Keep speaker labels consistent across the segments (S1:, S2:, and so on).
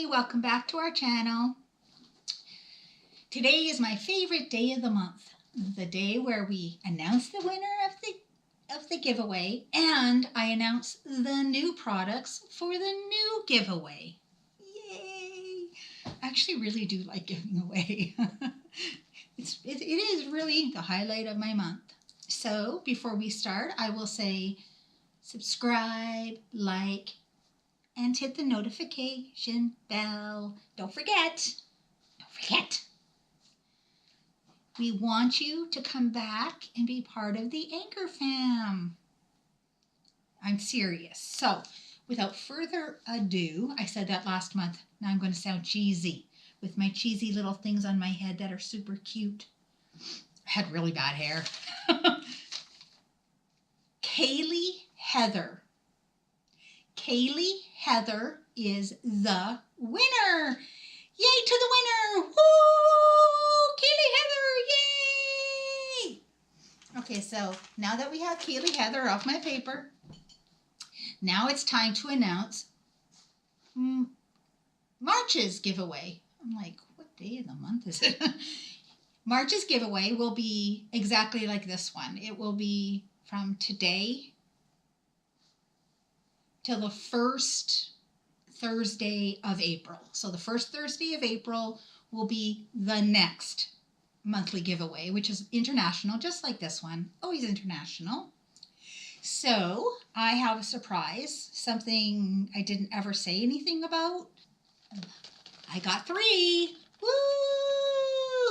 S1: everybody, welcome back to our channel. Today is my favorite day of the month, the day where we announce the winner of the giveaway and I announce the new products for the new giveaway. Yay! I actually really do like giving away. It is really the highlight of my month. So before we start, I will say subscribe, like, and hit the notification bell. Don't forget. We want you to come back and be part of the Anchor fam. I'm serious. So, without further ado, I said that last month. Now I'm going to sound cheesy with my cheesy little things on my head that are super cute. I had really bad hair. Kaylee Heather is the winner. Yay to the winner! Woo! Kaylee Heather, yay! Okay, so now that we have Kaylee Heather off my paper, now it's time to announce March's giveaway. I'm like, what day of the month is it? March's giveaway will be exactly like this one. It will be from today till the first Thursday of April. So the first Thursday of April will be the next monthly giveaway, which is international, just like this one, always international. So I have a surprise, something I didn't ever say anything about. I got 3.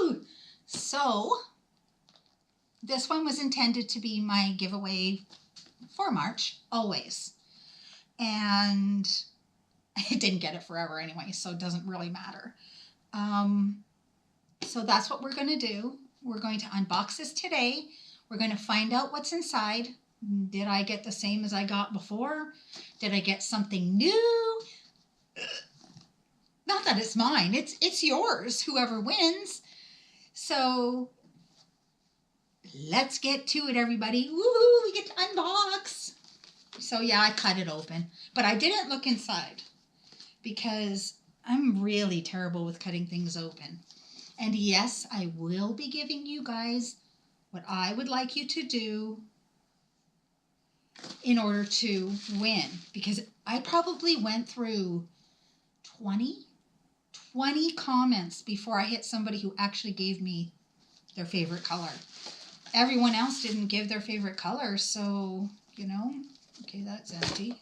S1: Woo! So this one was intended to be my giveaway for March, always. And I didn't get it forever anyway, so it doesn't really matter. So that's what we're going to do. We're going to unbox this today. We're going to find out what's inside. Did I get the same as I got before? Did I get something new? Not that it's mine. It's yours, whoever wins. So let's get to it, everybody. Woohoo, we get to unbox. So yeah, I cut it open, but I didn't look inside because I'm really terrible with cutting things open. And yes, I will be giving you guys what I would like you to do in order to win, because I probably went through 20 comments before I hit somebody who actually gave me their favorite color. Everyone else didn't give their favorite color, so, you know. Okay, that's empty.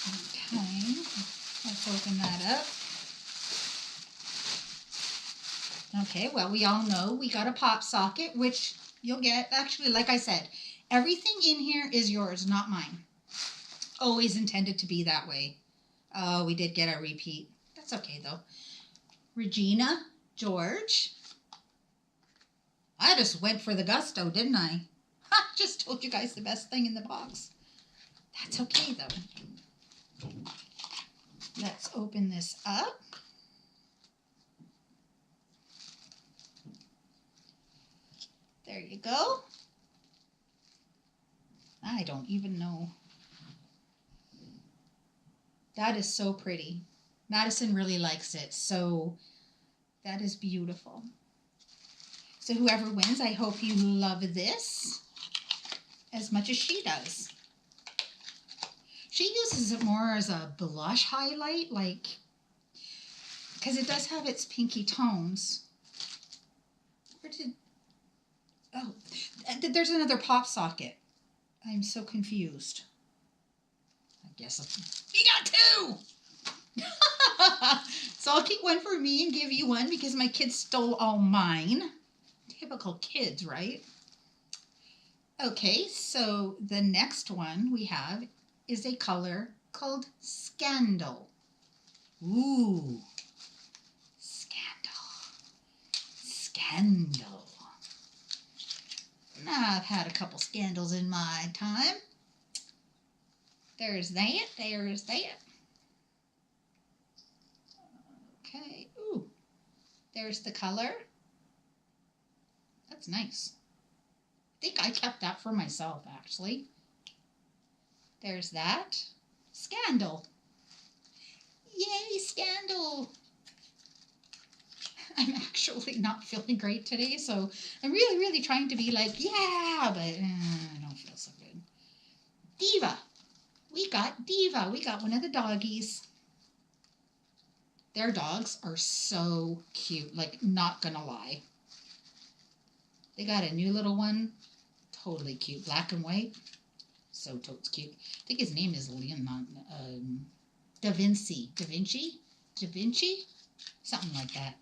S1: Okay, let's open that up. Okay, well, we all know we got a pop socket, which you'll get. Actually, like I said, everything in here is yours, not mine. Always intended to be that way. Oh, we did get a repeat. That's okay, though. Regina George. I just went for the gusto, didn't I? Ha! Just told you guys the best thing in the box. That's okay, though. Let's open this up. There you go. I don't even know. That is so pretty. Madison really likes it, so that is beautiful. So whoever wins, I hope you love this as much as she does. She uses it more as a blush highlight, like, because it does have its pinky tones. Oh, there's another pop socket. I'm so confused. I guess we got 2! So I'll keep one for me and give you one because my kids stole all mine. Typical kids, right? Okay, so the next one we have is a color called Scandal. Ooh, Scandal. Now, I've had a couple scandals in my time. There's that. Okay, ooh, there's the color. That's nice. I think I kept that for myself, actually. There's that. Scandal. Yay, scandal. I'm actually not feeling great today, so I'm really, really trying to be like, yeah, but I don't feel so good. Diva. We got Diva. We got one of the doggies. Their dogs are so cute, like, not gonna lie. They got a new little one, totally cute, black and white, so totes cute. I think his name is Da Vinci, something like that.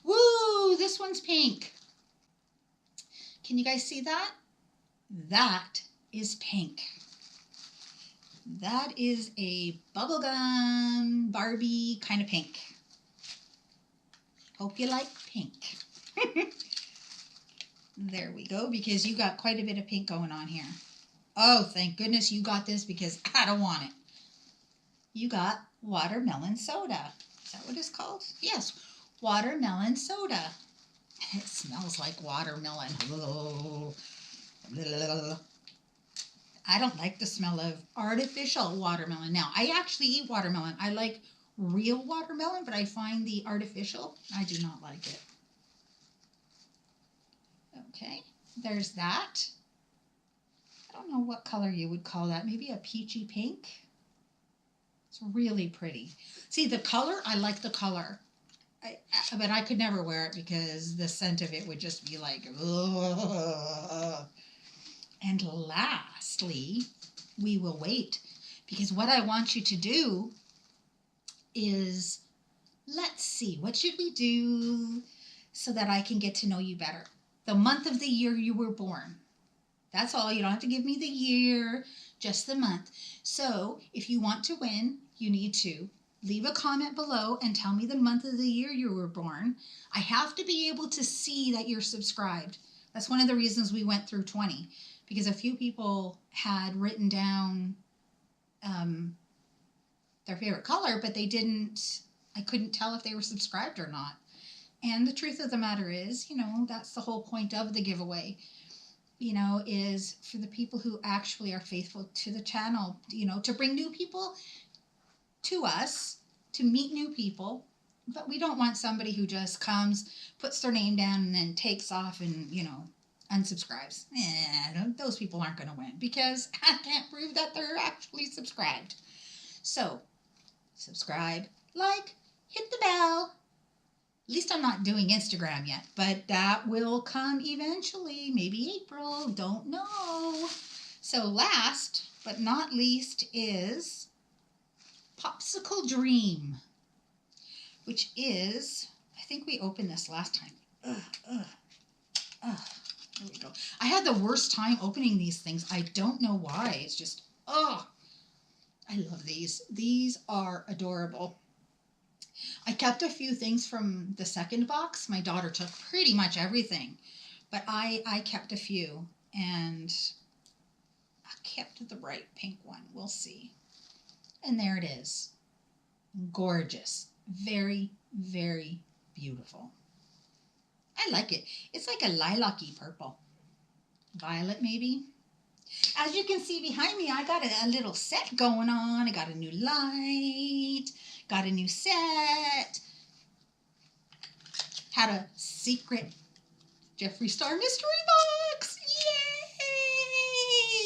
S1: Woo, this one's pink. Can you guys see that? That is pink. That is a bubblegum Barbie kind of pink. Hope you like pink. There we go, because you got quite a bit of pink going on here. Oh, thank goodness you got this because I don't want it. You got watermelon soda. Is that what it's called? Yes, watermelon soda. It smells like watermelon. I don't like the smell of artificial watermelon. Now, I actually eat watermelon. I like real watermelon, but I find the artificial, I do not like it. Okay, there's that. I don't know what color you would call that. Maybe a peachy pink. It's really pretty. See, the color, I like the color. But I could never wear it because the scent of it would just be like, ugh. And lastly, we will wait. Because what I want you to do is, let's see, what should we do so that I can get to know you better? The month of the year you were born. That's all. You don't have to give me the year, just the month. So if you want to win, you need to leave a comment below and tell me the month of the year you were born. I have to be able to see that you're subscribed. That's one of the reasons we went through 20, because a few people had written down their favorite color, but they didn't, I couldn't tell if they were subscribed or not. And the truth of the matter is, that's the whole point of the giveaway, is for the people who actually are faithful to the channel, to bring new people to us, to meet new people. But we don't want somebody who just comes, puts their name down, and then takes off and, unsubscribes. Those people aren't going to win because I can't prove that they're actually subscribed. So, subscribe, like, hit the bell. At least I'm not doing Instagram yet, but that will come eventually, maybe April, don't know. So last but not least is Popsicle Dream, which is, I think we opened this last time. There we go. I had the worst time opening these things. I don't know why. It's just, I love these. These are adorable. I kept a few things from the second box. My daughter took pretty much everything, but I kept a few, and I kept the bright pink one. We'll see. And there it is. Gorgeous. Very, very beautiful. I like it. It's like a lilac-y purple. Violet, maybe? As you can see behind me, I got a little set going on. I got a new light. Got a new set. Had a secret Jeffree Star mystery box.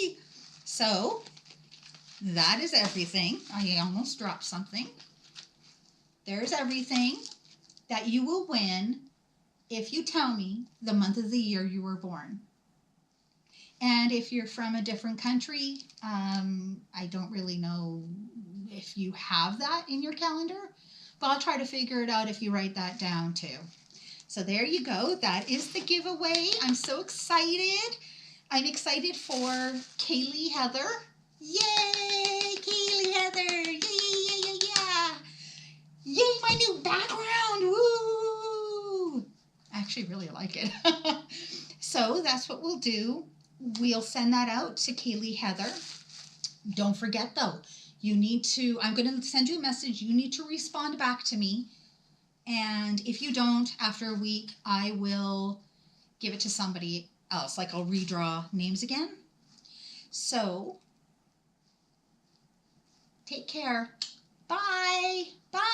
S1: Yay! So, that is everything. I almost dropped something. There's everything that you will win if you tell me the month of the year you were born. And if you're from a different country, I don't really know if you have that in your calendar, but I'll try to figure it out if you write that down too. So there you go. That is the giveaway. I'm so excited. I'm excited for Kaylee Heather. Yay, Kaylee Heather. Yeah. Yay, my new background. Woo. I actually really like it. So that's what we'll do. We'll send that out to Kaylee Heather. Don't forget though, you need to, I'm going to send you a message. You need to respond back to me. And if you don't, after a week, I will give it to somebody else. Like I'll redraw names again. So, take care. Bye. Bye.